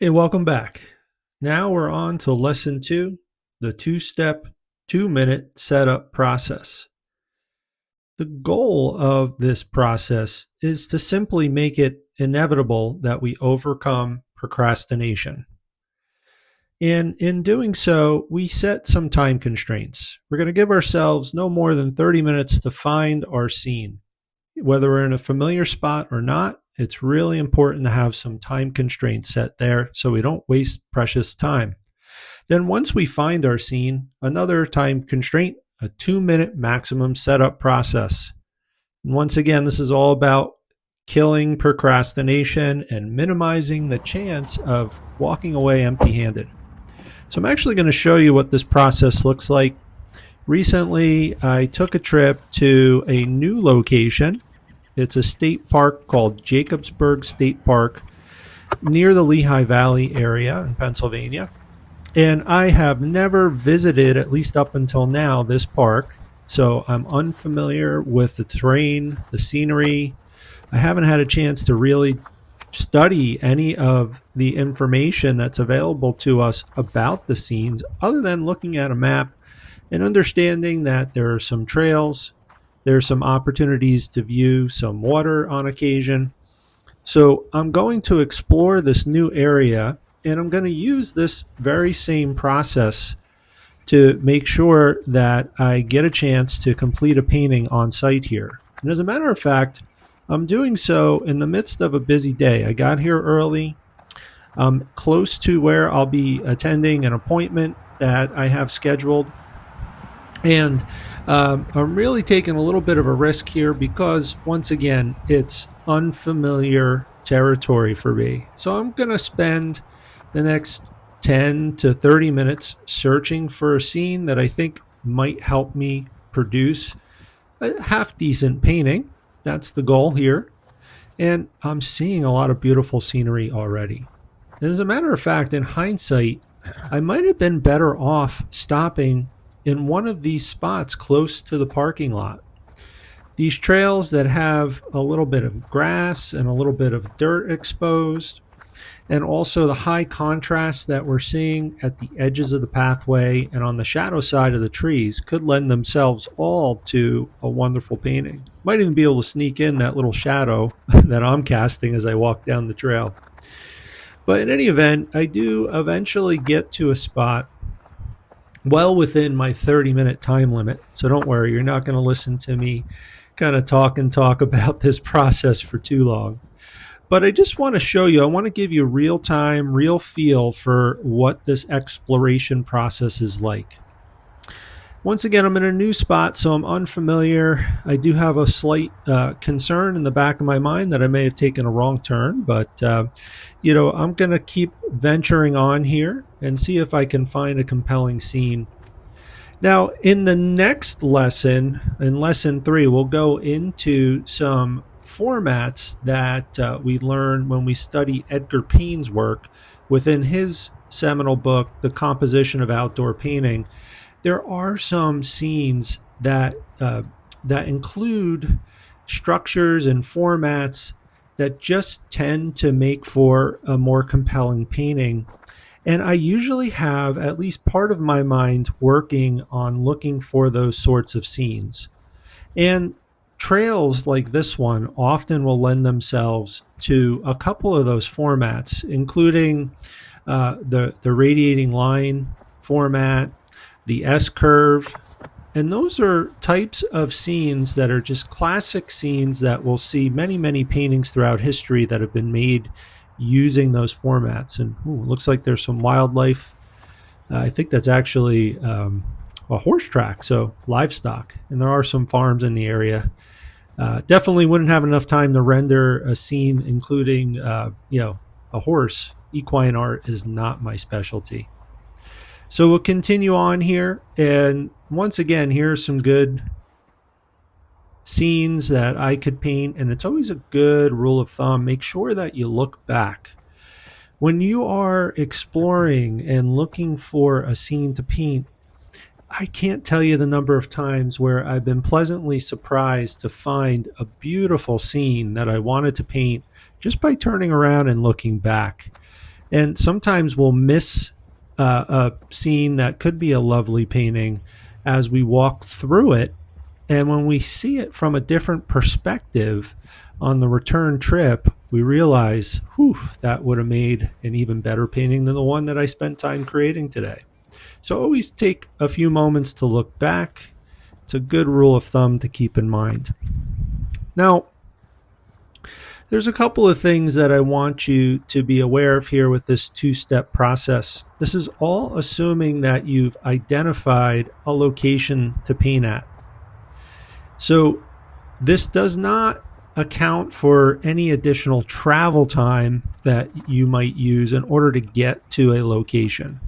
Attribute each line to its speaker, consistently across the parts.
Speaker 1: Hey, welcome back. Now we're on to lesson two, the two-step, 2-minute setup process. The goal of this process is to simply make it inevitable that we overcome procrastination. And in doing so, we set some time constraints. We're going to give ourselves no more than 30 minutes to find our scene. Whether we're in a familiar spot or not, it's really important to have some time constraints set there so we don't waste precious time. Then, once we find our scene, another time constraint, a 2-minute maximum setup process. And once again, this is all about killing procrastination and minimizing the chance of walking away empty handed. So, I'm actually going to show you what this process looks like. Recently, I took a trip to a new location. It's a state park called Jacobsburg State Park near the Lehigh Valley area in Pennsylvania. And I have never visited, at least up until now, this park. So I'm unfamiliar with the terrain, the scenery. I haven't had a chance to really study any of the information that's available to us about the scenes other than looking at a map and understanding that there are some trails, there are some opportunities to view some water on occasion. So I'm going to explore this new area and I'm going to use this very same process to make sure that I get a chance to complete a painting on site here. And as a matter of fact, I'm doing so in the midst of a busy day. I got here early. I'm close to where I'll be attending an appointment that I have scheduled. And I'm really taking a little bit of a risk here because, once again, it's unfamiliar territory for me. So I'm going to spend the next 10 to 30 minutes searching for a scene that I think might help me produce a half decent painting. That's the goal here. And I'm seeing a lot of beautiful scenery already. And as a matter of fact, in hindsight, I might have been better off stopping in one of these spots close to the parking lot. These trails that have a little bit of grass and a little bit of dirt exposed, and also the high contrast that we're seeing at the edges of the pathway and on the shadow side of the trees could lend themselves all to a wonderful painting. Might even be able to sneak in that little shadow that I'm casting as I walk down the trail. But in any event, I do eventually get to a spot well within my 30-minute time limit. So don't worry, you're not going to listen to me kind of talk about this process for too long. But I just want to show you, I want to give you real time, real feel for what this exploration process is like. Once again, I'm in a new spot, so I'm unfamiliar. I do have a slight concern in the back of my mind that I may have taken a wrong turn, but I'm going to keep venturing on here and see if I can find a compelling scene. Now, in the next lesson, in lesson 3, we'll go into some formats that we learn when we study Edgar Payne's work within his seminal book, The Composition of Outdoor Painting. There are some scenes that include structures and formats that just tend to make for a more compelling painting. And I usually have at least part of my mind working on looking for those sorts of scenes. And trails like this one often will lend themselves to a couple of those formats, including the radiating line format, the S-curve, and those are types of scenes that are just classic scenes that we'll see many, many paintings throughout history that have been made using those formats. And looks like there's some wildlife. I think that's actually a horse track, so livestock. And there are some farms in the area. Definitely wouldn't have enough time to render a scene including, a horse. Equine art is not my specialty. So we'll continue on here. And once again, here's some good scenes that I could paint. And it's always a good rule of thumb. Make sure that you look back. When you are exploring and looking for a scene to paint, I can't tell you the number of times where I've been pleasantly surprised to find a beautiful scene that I wanted to paint just by turning around and looking back. And sometimes we'll miss a scene that could be a lovely painting as we walk through it. And when we see it from a different perspective on the return trip, we realize, whew, that would have made an even better painting than the one that I spent time creating today. So always take a few moments to look back. It's a good rule of thumb to keep in mind. Now, there's a couple of things that I want you to be aware of here with this two-step process. This is all assuming that you've identified a location to paint at. So this does not account for any additional travel time that you might use in order to get to a location.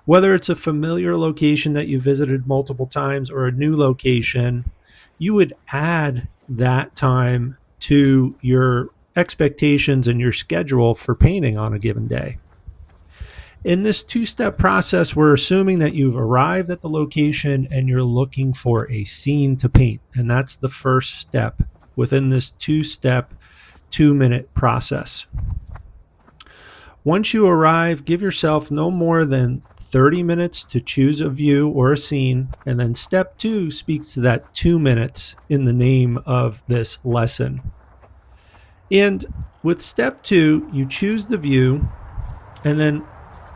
Speaker 1: Whether it's a familiar location that you visited multiple times or a new location, you would add that time to your expectations and your schedule for painting on a given day. In this two-step process, we're assuming that you've arrived at the location and you're looking for a scene to paint. And that's the first step within this two-step, 2-minute process. Once you arrive, give yourself no more than 30 minutes to choose a view or a scene, and then step 2 speaks to that 2 minutes in the name of this lesson. And with step 2, you choose the view, and then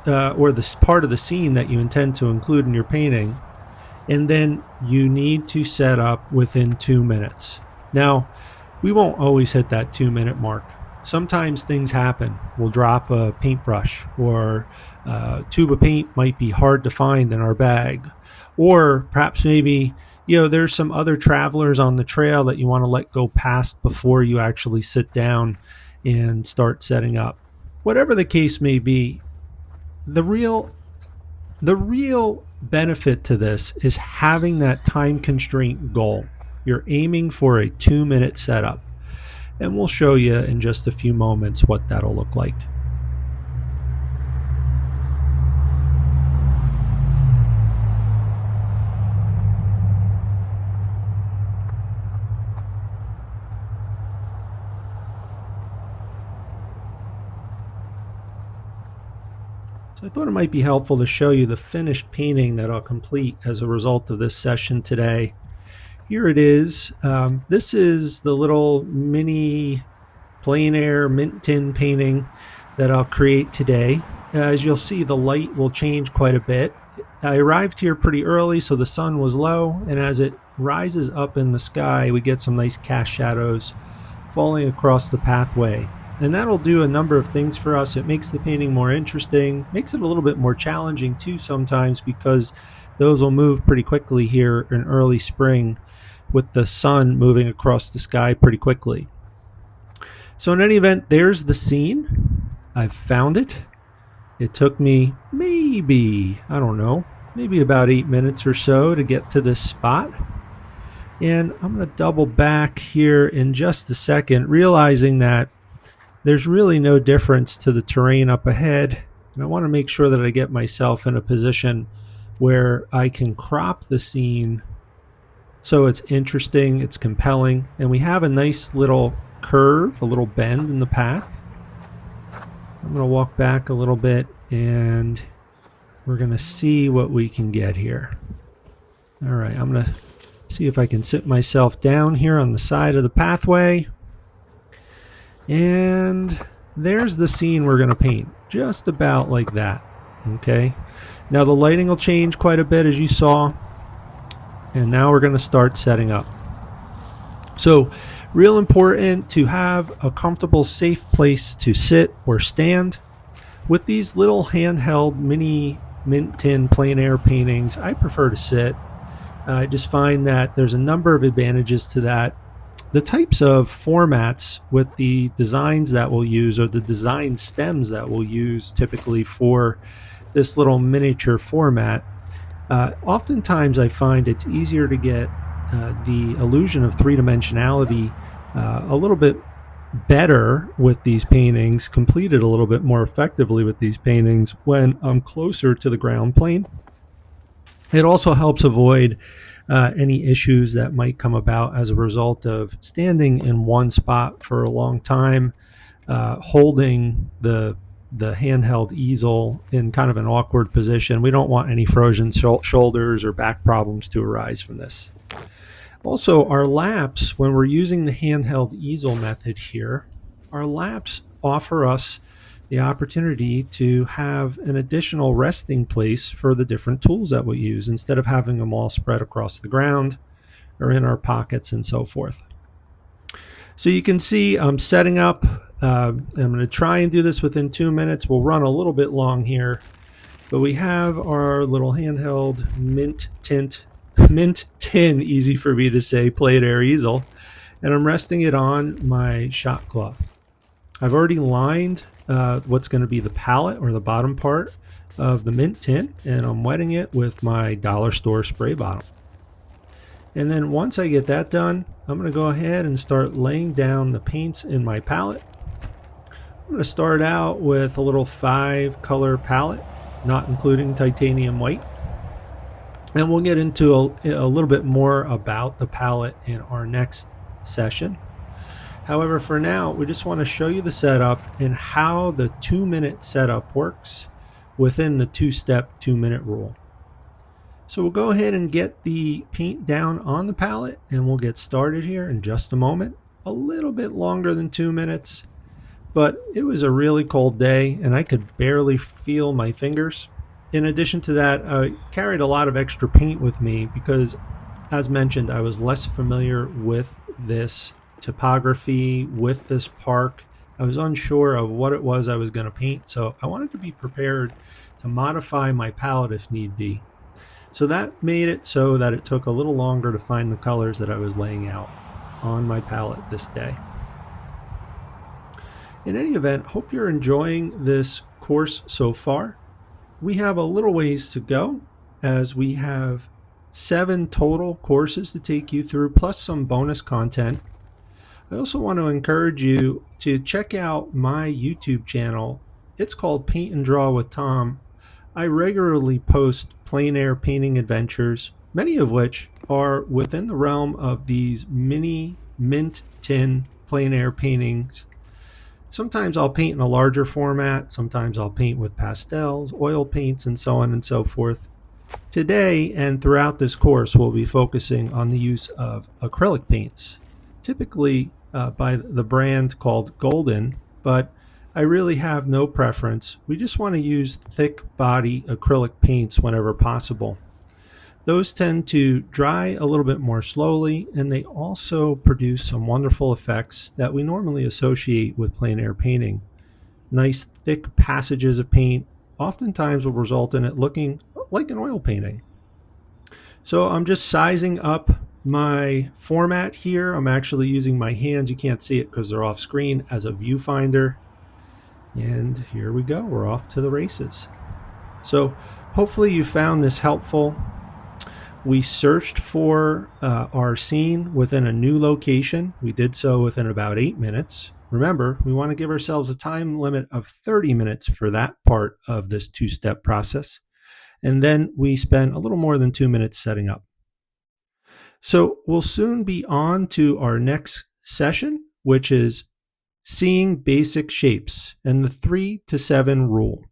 Speaker 1: or this part of the scene that you intend to include in your painting, and then you need to set up within 2 minutes. Now, we won't always hit that 2-minute mark. Sometimes things happen. We'll drop a paintbrush, or a tube of paint might be hard to find in our bag, or perhaps maybe there's some other travelers on the trail that you want to let go past before you actually sit down and start setting up. Whatever the case may be, the real benefit to this is having that time constraint goal. You're aiming for a 2-minute setup, and we'll show you in just a few moments what that'll look like. So I thought it might be helpful to show you the finished painting that I'll complete as a result of this session today. Here it is. This is the little mini plein air mint tin painting that I'll create today. As you'll see, the light will change quite a bit. I arrived here pretty early, so the sun was low, and as it rises up in the sky, we get some nice cast shadows falling across the pathway. And that'll do a number of things for us. It makes the painting more interesting, makes it a little bit more challenging too sometimes, because those will move pretty quickly here in early spring with the sun moving across the sky pretty quickly. So in any event, there's the scene. I've found it. It took me maybe about 8 minutes or so to get to this spot. And I'm going to double back here in just a second, realizing that there's really no difference to the terrain up ahead. And I want to make sure that I get myself in a position where I can crop the scene so it's interesting, it's compelling, and we have a nice little curve, a little bend in the path. I'm going to walk back a little bit and we're going to see what we can get here. All right, I'm going to see if I can sit myself down here on the side of the pathway. And there's the scene we're going to paint, just about like that. Okay, now the lighting will change quite a bit, as you saw, and now we're going to start setting up. So real important to have a comfortable, safe place to sit or stand. With these little handheld mini mint tin plein air paintings, I prefer to sit. I just find that there's a number of advantages to that. The types of formats with the designs that we'll use, or the design stems that we'll use typically for this little miniature format, oftentimes I find it's easier to get the illusion of three-dimensionality a little bit better with these paintings, completed a little bit more effectively with these paintings when I'm closer to the ground plane. It also helps avoid any issues that might come about as a result of standing in one spot for a long time, holding the the handheld easel in kind of an awkward position. We don't want any frozen shoulders or back problems to arise from this. Also, our laps, when we're using the handheld easel method here, our laps offer us the opportunity to have an additional resting place for the different tools that we use instead of having them all spread across the ground or in our pockets and so forth. So you can see I'm setting up. I'm going to try and do this within 2 minutes. We'll run a little bit long here, but we have our little handheld mint tin, easy for me to say, plein air easel, and I'm resting it on my shot cloth. I've already lined what's going to be the palette or the bottom part of the mint tin, and I'm wetting it with my dollar store spray bottle. And then once I get that done, I'm going to go ahead and start laying down the paints in my palette. I'm going to start out with a little 5-color palette, not including titanium white. And we'll get into a little bit more about the palette in our next session. However, for now, we just want to show you the setup and how the 2-minute setup works within the 2-step 2-minute rule. So we'll go ahead and get the paint down on the palette, and we'll get started here in just a moment. A little bit longer than 2 minutes, but it was a really cold day and I could barely feel my fingers. In addition to that, I carried a lot of extra paint with me because, as mentioned, I was less familiar with this topography, with this park. I was unsure of what it was I was going to paint, so I wanted to be prepared to modify my palette if need be. So that made it so that it took a little longer to find the colors that I was laying out on my palette this day. In any event, hope you're enjoying this course so far. We have a little ways to go, as we have 7 total courses to take you through, plus some bonus content. I also want to encourage you to check out my YouTube channel. It's called Paint and Draw with Tom. I regularly post plein air painting adventures, many of which are within the realm of these mini mint tin plein air paintings. Sometimes I'll paint in a larger format, sometimes I'll paint with pastels, oil paints, and so on and so forth. Today and throughout this course, we'll be focusing on the use of acrylic paints, typically by the brand called Golden, but I really have no preference. We just want to use thick body acrylic paints whenever possible. Those tend to dry a little bit more slowly, and they also produce some wonderful effects that we normally associate with plein air painting. Nice thick passages of paint oftentimes will result in it looking like an oil painting. So I'm just sizing up my format here. I'm actually using my hands. You can't see it because they're off screen, as a viewfinder. And here we go. We're off to the races. So hopefully you found this helpful. We searched for our scene within a new location. We did so within about 8 minutes. Remember, we want to give ourselves a time limit of 30 minutes for that part of this 2-step process. And then we spent a little more than 2 minutes setting up. So we'll soon be on to our next session, which is seeing basic shapes and the 3 to 7 rule.